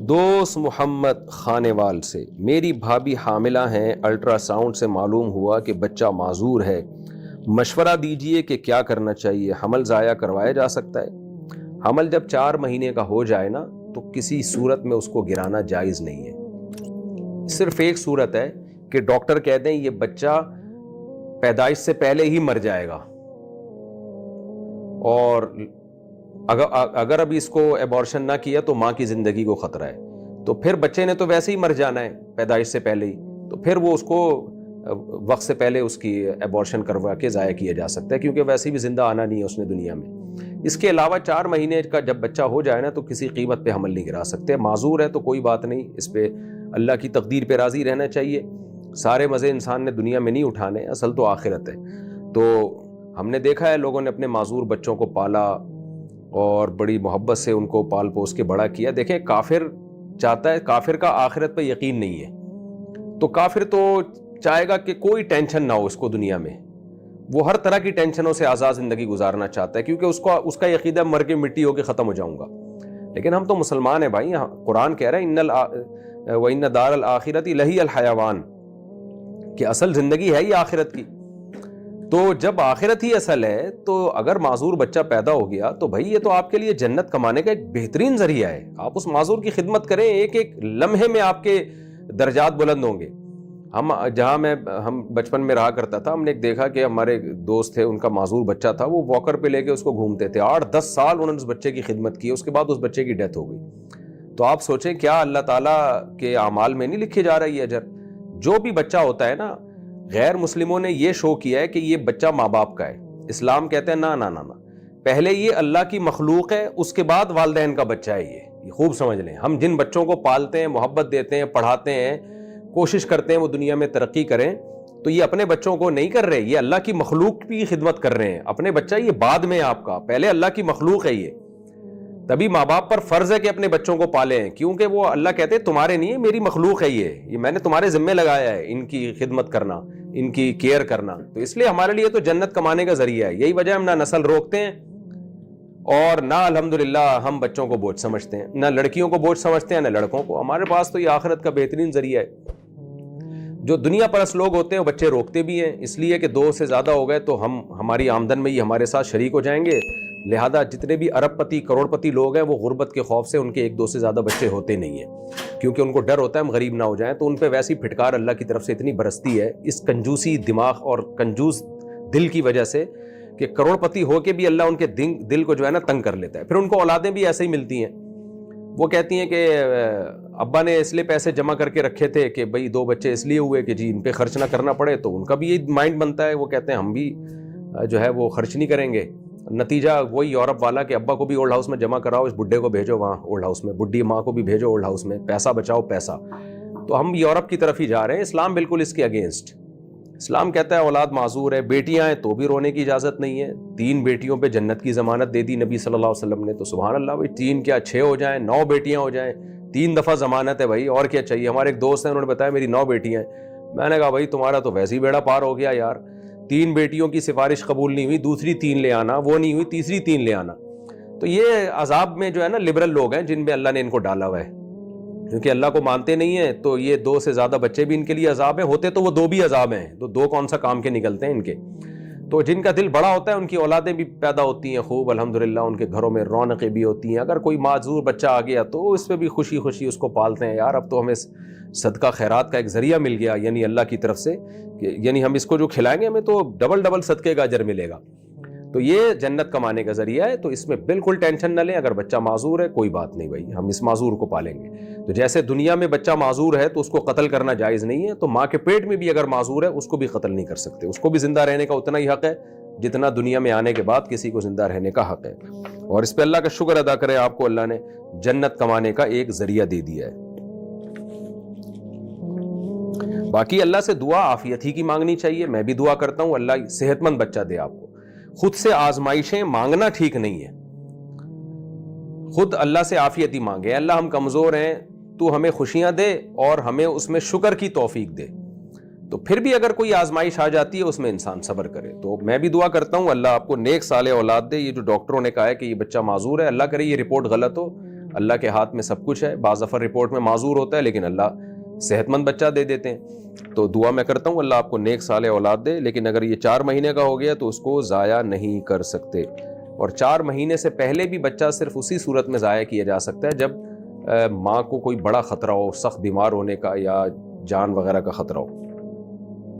دوست محمد خانیوال سے، میری بھابھی حاملہ ہیں، الٹرا ساؤنڈ سے معلوم ہوا کہ بچہ معذور ہے، مشورہ دیجئے کہ کیا کرنا چاہیے، حمل ضائع کروایا جا سکتا ہے؟ حمل جب 4 مہینے کا ہو جائے نا تو کسی صورت میں اس کو گرانا جائز نہیں ہے۔ صرف ایک صورت ہے کہ ڈاکٹر کہہ دیں یہ بچہ پیدائش سے پہلے ہی مر جائے گا، اور اگر ابھی اس کو ایبارشن نہ کیا تو ماں کی زندگی کو خطرہ ہے، تو پھر بچے نے تو ویسے ہی مر جانا ہے پیدائش سے پہلے ہی، تو پھر وہ اس کو وقت سے پہلے اس کی ایبارشن کروا کے ضائع کیا جا سکتا ہے، کیونکہ ویسے بھی زندہ آنا نہیں ہے اس نے دنیا میں۔ اس کے علاوہ 4 مہینے کا جب بچہ ہو جائے نا تو کسی قیمت پہ حمل نہیں گرا سکتے۔ معذور ہے تو کوئی بات نہیں، اس پہ اللہ کی تقدیر پہ راضی رہنا چاہیے۔ سارے مزے انسان نے دنیا میں نہیں اٹھانے، اصل تو آخرت ہے۔ تو ہم نے دیکھا ہے لوگوں نے اپنے معذور بچوں کو پالا اور بڑی محبت سے ان کو پال پوس کے بڑا کیا۔ دیکھیں کافر چاہتا ہے، کافر کا آخرت پہ یقین نہیں ہے، تو کافر تو چاہے گا کہ کوئی ٹینشن نہ ہو اس کو دنیا میں، وہ ہر طرح کی ٹینشنوں سے آزاد زندگی گزارنا چاہتا ہے، کیونکہ اس کا عقیدہ مر کے مٹی ہو کے ختم ہو جاؤں گا۔ لیکن ہم تو مسلمان ہیں بھائی، قرآن کہہ رہا ہے وَإِنَّ دَارَ الْآخِرَةِ لَهِيَ الْحَيَوَانُ، کہ اصل زندگی ہے یہ آخرت کی۔ تو جب آخرت ہی اصل ہے تو اگر معذور بچہ پیدا ہو گیا تو بھائی یہ تو آپ کے لیے جنت کمانے کا ایک بہترین ذریعہ ہے۔ آپ اس معذور کی خدمت کریں، ایک ایک لمحے میں آپ کے درجات بلند ہوں گے۔ ہم بچپن میں رہا کرتا تھا، ہم نے ایک دیکھا کہ ہمارے دوست تھے، ان کا معذور بچہ تھا، وہ واکر پہ لے کے اس کو گھومتے تھے، 8-10 سال انہوں نے اس بچے کی خدمت کی، اس کے بعد اس بچے کی ڈیتھ ہو گئی۔ تو آپ سوچیں کیا اللہ تعالیٰ کے اعمال میں نہیں لکھے جا رہا ہے یہ اجر؟ جو بھی بچہ ہوتا ہے نا، غیر مسلموں نے یہ شو کیا ہے کہ یہ بچہ ماں باپ کا ہے، اسلام کہتے ہیں نا نا نا نا، پہلے یہ اللہ کی مخلوق ہے، اس کے بعد والدین کا بچہ ہے۔ یہ خوب سمجھ لیں، ہم جن بچوں کو پالتے ہیں، محبت دیتے ہیں، پڑھاتے ہیں، کوشش کرتے ہیں وہ دنیا میں ترقی کریں، تو یہ اپنے بچوں کو نہیں کر رہے، یہ اللہ کی مخلوق کی خدمت کر رہے ہیں۔ اپنے بچہ یہ بعد میں آپ کا، پہلے اللہ کی مخلوق ہے یہ۔ تبھی ماں باپ پر فرض ہے کہ اپنے بچوں کو پالیں، کیونکہ وہ اللہ کہتے ہیں تمہارے نہیں ہے، میری مخلوق ہے یہ میں نے تمہارے ذمہ لگایا ہے ان کی خدمت کرنا، ان کی کیئر کرنا۔ تو اس لیے ہمارے لیے تو جنت کمانے کا ذریعہ ہے۔ یہی وجہ ہم نہ نسل روکتے ہیں اور نہ الحمدللہ ہم بچوں کو بوجھ سمجھتے ہیں، نہ لڑکیوں کو بوجھ سمجھتے ہیں نہ لڑکوں کو۔ ہمارے پاس تو یہ آخرت کا بہترین ذریعہ ہے۔ جو دنیا پرست لوگ ہوتے ہیں وہ بچے روکتے بھی ہیں، اس لیے کہ 2 سے زیادہ ہو گئے تو ہماری آمدن میں یہ ہمارے ساتھ شریک ہو جائیں گے، لہذا جتنے بھی ارب پتی کروڑ پتی لوگ ہیں وہ غربت کے خوف سے ان کے 1-2 سے زیادہ بچے ہوتے نہیں ہیں، کیونکہ ان کو ڈر ہوتا ہے ہم غریب نہ ہو جائیں۔ تو ان پہ ویسی پھٹکار اللہ کی طرف سے اتنی برستی ہے اس کنجوسی دماغ اور کنجوس دل کی وجہ سے کہ کروڑ پتی ہو کے بھی اللہ ان کے دل کو جو ہے نا تنگ کر لیتا ہے۔ پھر ان کو اولادیں بھی ایسے ہی ملتی ہیں، وہ کہتی ہیں کہ ابا نے اس لیے پیسے جمع کر کے رکھے تھے کہ بھئی 2 بچے اس لیے ہوئے کہ جی ان پہ خرچ نہ کرنا پڑے، تو ان کا بھی یہ مائنڈ بنتا ہے، وہ کہتے ہیں ہم بھی جو ہے وہ خرچ نہیں کریں گے۔ نتیجہ وہی یورپ والا کہ ابا کو بھی اولڈ ہاؤس میں جمع کراؤ، اس بڈھے کو بھیجو وہاں اولڈ ہاؤس میں، بڈھی ماں کو بھی بھیجو اولڈ ہاؤس میں، پیسہ بچاؤ پیسہ۔ تو ہم یورپ کی طرف ہی جا رہے ہیں، اسلام بالکل اس کے اگینسٹ۔ اسلام کہتا ہے اولاد معذور ہے، بیٹیاں ہیں تو بھی رونے کی اجازت نہیں ہے۔ 3 بیٹیوں پہ جنت کی ضمانت دے دی نبی صلی اللہ علیہ وسلم نے، تو سبحان اللہ بھائی 3 کیا 6 ہو جائیں، 9 بیٹیاں ہو جائیں، 3 دفعہ ضمانت ہے بھائی، اور کیا چاہیے۔ ہمارے ایک دوست ہیں، انہوں نے بتایا میری 9 بیٹیاں ہیں۔ میں نے کہا بھائی تمہارا تو ویسے ہی بیڑا پار ہو گیا یار، 3 بیٹیوں کی سفارش قبول نہیں ہوئی، دوسری 3 لے آنا، وہ نہیں ہوئی تیسری 3 لے آنا۔ تو یہ عذاب میں جو ہے نا لبرل لوگ ہیں جن میں اللہ نے ان کو ڈالا ہوا ہے، کیونکہ اللہ کو مانتے نہیں ہیں، تو یہ 2 سے زیادہ بچے بھی ان کے لیے عذاب ہیں، ہوتے تو وہ 2 بھی عذاب ہیں، تو 2 کون سا کام کے نکلتے ہیں ان کے۔ تو جن کا دل بڑا ہوتا ہے ان کی اولادیں بھی پیدا ہوتی ہیں خوب الحمدللہ، ان کے گھروں میں رونقیں بھی ہوتی ہیں۔ اگر کوئی معذور بچہ آ گیا تو اس پہ بھی خوشی خوشی اس کو پالتے ہیں، یار اب تو ہمیں صدقہ خیرات کا ایک ذریعہ مل گیا، یعنی اللہ کی طرف سے کہ یعنی ہم اس کو جو کھلائیں گے ہمیں تو ڈبل صدقے کا اجر ملے گا۔ تو یہ جنت کمانے کا ذریعہ ہے، تو اس میں بالکل ٹینشن نہ لیں۔ اگر بچہ معذور ہے کوئی بات نہیں بھائی، ہم اس معذور کو پالیں گے۔ تو جیسے دنیا میں بچہ معذور ہے تو اس کو قتل کرنا جائز نہیں ہے، تو ماں کے پیٹ میں بھی اگر معذور ہے اس کو بھی قتل نہیں کر سکتے، اس کو بھی زندہ رہنے کا اتنا ہی حق ہے جتنا دنیا میں آنے کے بعد کسی کو زندہ رہنے کا حق ہے۔ اور اس پہ اللہ کا شکر ادا کرے، آپ کو اللہ نے جنت کمانے کا ایک ذریعہ دے دیا ہے۔ باقی اللہ سے دعا عافیت ہی کی مانگنی چاہیے، میں بھی دعا کرتا ہوں اللہ صحت مند بچہ دے آپ کو۔ خود سے آزمائشیں مانگنا ٹھیک نہیں ہے، خود اللہ سے عافیت ہی مانگے، اللہ ہم کمزور ہیں، تو ہمیں خوشیاں دے اور ہمیں اس میں شکر کی توفیق دے۔ تو پھر بھی اگر کوئی آزمائش آ جاتی ہے اس میں انسان صبر کرے۔ تو میں بھی دعا کرتا ہوں اللہ آپ کو نیک صالح اولاد دے۔ یہ جو ڈاکٹروں نے کہا ہے کہ یہ بچہ معذور ہے، اللہ کرے یہ رپورٹ غلط ہو، اللہ کے ہاتھ میں سب کچھ ہے. بعض دفعہ رپورٹ میں معذور ہوتا ہے لیکن اللہ صحت مند بچہ دے دیتے ہیں. تو دعا میں کرتا ہوں اللہ آپ کو نیک صالح اولاد دے, لیکن اگر یہ 4 مہینے کا ہو گیا تو اس کو ضائع نہیں کر سکتے. اور 4 مہینے سے پہلے بھی بچہ صرف اسی صورت میں ضائع کیا جا سکتا ہے جب ماں کو کوئی بڑا خطرہ ہو, سخت بیمار ہونے کا یا جان وغیرہ کا خطرہ ہو.